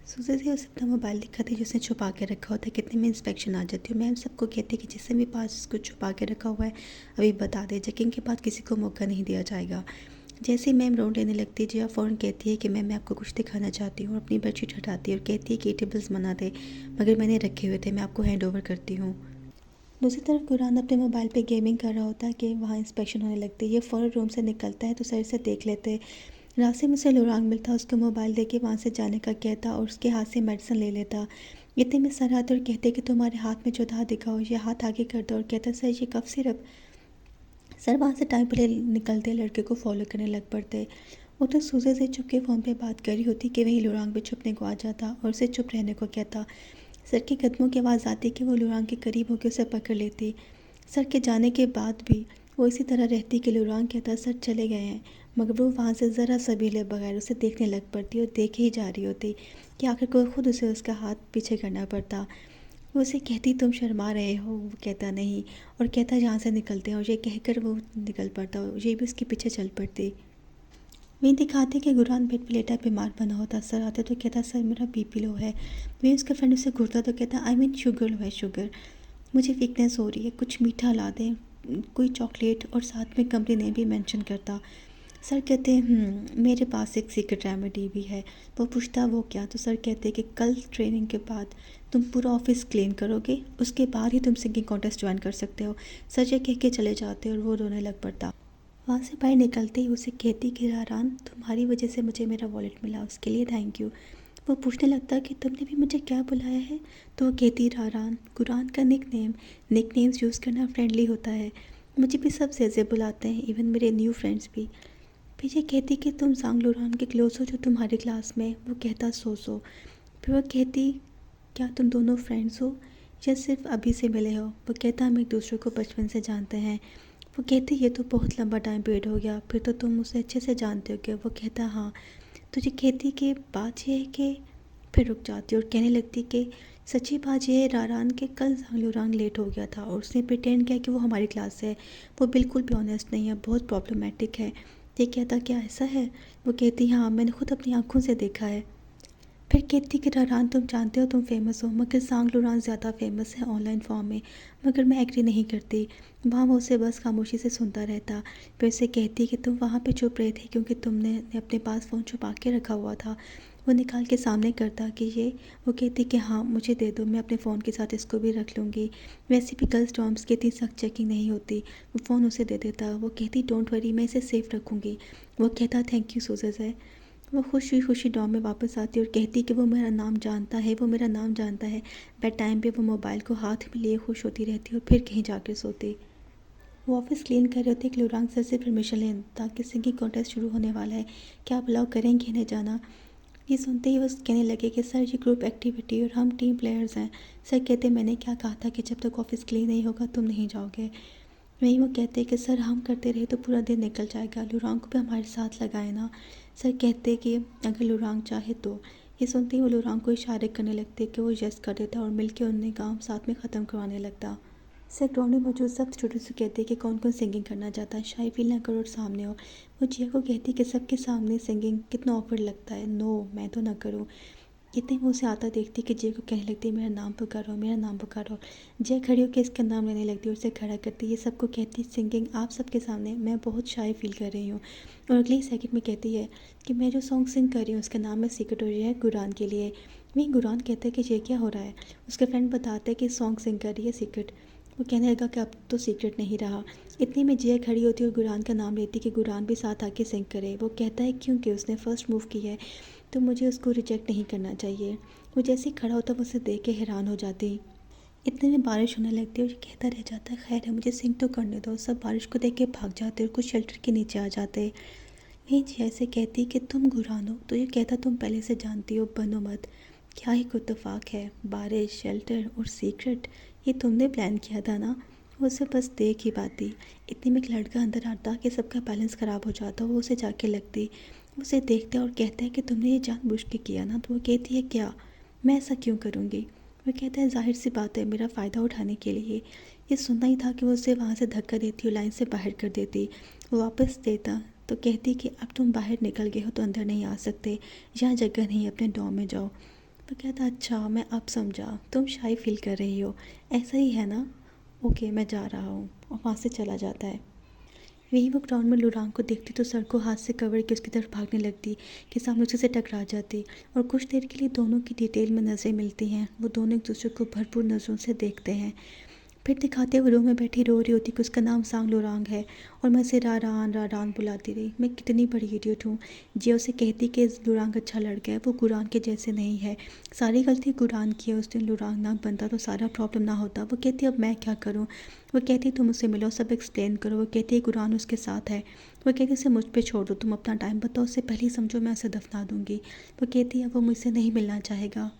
सुबह से उसे अपना मोबाइल दिखाती जो उसने छुपा के रखा होता है, कितने में इंस्पेक्शन आ जाती है। मैम सबको कहती है कि जिसने भी पास इसको छुपा के रखा हुआ है अभी बता दे, चेकिंग के बाद किसी को मौका नहीं दिया जाएगा। जैसे ही मैम राउंड लेने लगती है, जिया फ़ौरन कहती है कि मैम मैं आपको कुछ दिखाना चाहती हूँ, और अपनी बेडशीट हटाती है और कहती है कि ये टेबल्स मना थे मगर मैंने रखे हुए थे, मैं आपको हैंड ओवर करती हूँ। दूसरी तरफ कुरान अपने मोबाइल पे गेमिंग कर रहा होता है कि वहाँ इंस्पेक्शन होने लगती है। ये फ़ौरन रूम से निकलता है तो सर से देख लेते हैं। रास्ते में उसे लुरांग मिलता, उसको मोबाइल देके वहाँ से जाने का कहता और उसके हाथ से मेडिसिन ले लेता। इतने में सर आते और कहते कि तुम्हारे हाथ में जो था दिखाओ, ये हाथ आगे कर दो, और कहता सर ये कफ सिरप। सर वहाँ से टाइम पर निकलते, लड़के को फॉलो करने लग पड़ते। वो तो सूजे से चुप के फ़ोन पे बात कर रही होती कि वही लुरांग भी छुपने को आ जाता और उसे चुप रहने को कहता। सर के कदमों की आवाज़ आती कि वो लुरांग के करीब होकर उसे पकड़ लेती। सर के जाने के बाद भी वो इसी तरह रहती कि लुरांग कहता सर चले गए हैं, मगर वो वहाँ से ज़रा सा भी ले बगैर उसे देखने लग पड़ती और देखे ही जा रही होती कि आखिर को खुद उसे उसका हाथ पीछे करना पड़ता। वो उसे कहती तुम शर्मा रहे हो, वो कहता नहीं, और कहता यहाँ से निकलते हैं, और ये कहकर वो निकल पड़ता और ये भी उसके पीछे चल पड़ती। वहीं दिखाते कि गुरान बेड पे लेटा बीमार बना होता। सर आते तो कहता सर मेरा बीपी लो है। वहीं उसका फ्रेंड उसे घूरता तो कहता आई मीन शुगर लो है, शुगर, मुझे वीकनेस हो रही है, कुछ मीठा ला दें, कोई चॉकलेट, और साथ में कंपनी नेम भी मेंशन करता। सर कहते मेरे पास एक सीक्रेट रेमेडी भी है। वो पूछता वो क्या, तो सर कहते कि कल ट्रेनिंग के बाद तुम पूरा ऑफिस क्लीन करोगे, उसके बाद ही तुम सिंगिंग कॉन्टेस्ट ज्वाइन कर सकते हो। सर ये कह के चले जाते और वो रोने लग पड़ता। वहाँ से बाहर निकलते ही उसे कहती कि रारान तुम्हारी वजह से मुझे मेरा वॉलेट मिला, उसके लिए थैंक यू। वो पूछने लगता कि तुमने भी मुझे क्या बुलाया है, तो वो कहती रारान कुरान का निक नेम्स यूज़ करना फ्रेंडली होता है, मुझे भी सब ज़ेज़े बुलाते हैं, इवन मेरे न्यू फ्रेंड्स भी। फिर ये कहती कि तुम सांग लुरान के क्लोज हो जो तुम्हारी क्लास में, वो कहता सो। फिर वो कहती क्या तुम दोनों फ्रेंड्स हो या सिर्फ अभी से मिले हो, वो कहता हम एक दूसरे को बचपन से जानते हैं। वो कहती ये तो बहुत लंबा टाइम पीरियड हो गया, फिर तो तुम उसे अच्छे से जानते हो क्या, वो कहता हाँ। तो ये कहती कि बात यह है कि, फिर रुक जाती और कहने लगती कि सच्ची बात यह है रारान के कल लुरान लेट हो गया था और उसने प्रिटेंड किया कि वो हमारी क्लास से है। वो बिल्कुल भी ऑनेस्ट नहीं है, बहुत प्रॉब्लमेटिक है। ये कहता क्या ऐसा है, वो कहती हाँ मैंने खुद अपनी आंखों से देखा है। फिर कहती कि रारान तुम जानते हो तुम फेमस हो, मगर सांग लुरान ज़्यादा फेमस है ऑनलाइन फॉर्म में, मगर मैं एग्री नहीं करती। वहाँ वो उसे बस खामोशी से सुनता रहता। फिर उसे कहती कि तुम वहाँ पे चुप रहे थे क्योंकि तुमने अपने पास फ़ोन छुपा के रखा हुआ था। वो निकाल के सामने करता कि ये, वो कहती कि हाँ मुझे दे दो, मैं अपने फ़ोन के साथ इसको भी रख लूँगी, वैसे भी गर्ल्स डॉर्म्स की इतनी सख्त चेकिंग नहीं होती। वो फ़ोन उसे दे देता। वो कहती डोंट वरी मैं इसे सेफ रखूँगी। वो कहता थैंक यू सूजस है। वो खुशी खुशी डॉम में वापस आती और कहती कि वो मेरा नाम जानता है, वो मेरा नाम जानता है। बेड टाइम पे वो मोबाइल को हाथ में लिए खुश होती रहती और फिर कहीं जाकर सोती। वो ऑफिस क्लीन कर रहे होते कि लुरांग सर से परमिशन लें ताकि सिंगिंग कॉन्टेस्ट शुरू होने वाला है, क्या आप अलाउ करेंगे इन्हें जाना। ये सुनते ही वो कहने लगे कि सर ये ग्रुप एक्टिविटी और हम टीम प्लेयर्स हैं। सर कहते मैंने क्या कहा था कि जब तक ऑफिस क्लीन नहीं होगा तुम नहीं जाओगे। वहीं वो कहते कि सर हम करते रहे तो पूरा दिन निकल जाएगा, लुरांग को भी हमारे साथ लगाए ना। सर कहते कि अगर लुरांग चाहे तो। ये सुनते ही वो लुरांग को इशारे करने लगते कि वो यस कर देता और मिलकर उन्हें काम साथ में ख़त्म करवाने लगता। सर ग्राउंड में मौजूद सब स्टूडेंट्स से कहते कि कौन कौन सिंगिंग करना चाहता है, शाही फील ना करो और सामने हो। वो जिया को कहती कि सबके सामने सिंगिंग कितना ऑकवर्ड लगता है, नो मैं तो ना करूँ। इतने में उसे आता देखती कि जय को कहने लगती मेरा नाम पुकारो, मेरा नाम पुकारो। जय खड़ी होकर इसका नाम लेने लगती और उसे खड़ा करती। ये सबको कहती सिंगिंग आप सबके सामने मैं बहुत शाय फील कर रही हूँ, और अगले ही सेकंड में कहती है कि मैं जो सॉन्ग सिंग कर रही हूँ उसका नाम है सीक्रेट, और ये है गुरान के लिए। वहीं गुरान कहता है कि ये क्या हो रहा है। उसके फ्रेंड बताते हैं कि सॉन्ग सिंग कर रही है सीक्रेट। वो कहने लगा कि अब तो सीक्रेट नहीं रहा। इतनी में जय खड़ी होती और गुरान का नाम लेती कि गुरान भी साथ आके सिंग करे। वो कहता है क्योंकि उसने फर्स्ट मूव किया है तो मुझे उसको रिजेक्ट नहीं करना चाहिए। वो जैसे ही खड़ा होता वो उसे देख के हैरान हो जाती। इतने में बारिश होने लगती है और ये कहता रह जाता है खैर है मुझे सिंग तो करने दो। सब बारिश को देख के भाग जाते और कुछ शेल्टर के नीचे आ जाते। वहीं जैसे कहती कि तुम गुरान हो, तो ये कहता तुम पहले से जानती हो, बनो मत। क्या ही इत्तेफाक है, बारिश, शेल्टर और सीक्रेट, ये तुमने प्लान किया था ना। वो उसे बस देख ही पाती। इतने में एक लड़का अंदर आता कि सबका बैलेंस ख़राब हो जाता। वो उसे जाके लगती। उसे देखते और कहता है कि तुमने ये जानबूझ के किया ना। तो वो कहती है क्या, मैं ऐसा क्यों करूँगी। वो कहता है जाहिर सी बात है मेरा फ़ायदा उठाने के लिए। ये सुनना ही था कि वो उसे वहाँ से धक्का देती और लाइन से बाहर कर देती। वो वापस देता तो कहती कि अब तुम बाहर निकल गए हो तो अंदर नहीं आ सकते, यहाँ जगह नहीं, अपने डॉम में जाओ। वो कहता अच्छा मैं अब समझा, तुम शाय फ़ील कर रही हो, ऐसा ही है ना? ओके मैं जा रहा हूँ, और वहाँ से चला जाता है। वहीं वो ग्राउंड में लुरांग को देखती तो सर को हाथ से कवर के उसकी तरफ भागने लगती कि सामने उसी से टकरा जाती, और कुछ देर के लिए दोनों की डिटेल में नज़रें मिलती हैं। वो दोनों एक दूसरे को भरपूर नज़रों से देखते हैं। फिर दिखाते हुए रूम में बैठी रो रही होती कि उसका नाम सांग लोरांग है, और मैं उसे रारान रारान बुलाती रही। मैं कितनी बड़ी इडियट हूँ। जिया उसे कहती कि लोरांग अच्छा लड़का है, वो गुरान के जैसे नहीं है। सारी गलती गुरान की है, उस दिन लोरांग ना बनता तो सारा प्रॉब्लम ना होता। वो कहती अब मैं क्या करूँ? वो कहती तुम उससे मिलो, सब एक्सप्लेन करो। वो कहती है गुरान उसके साथ है। वो कहती उसे मुझ पे छोड़ दो, तुम अपना टाइम बताओ, उससे पहले ही समझो मैं उसे दफना दूंगी। वो कहती है वो मुझसे नहीं मिलना चाहेगा।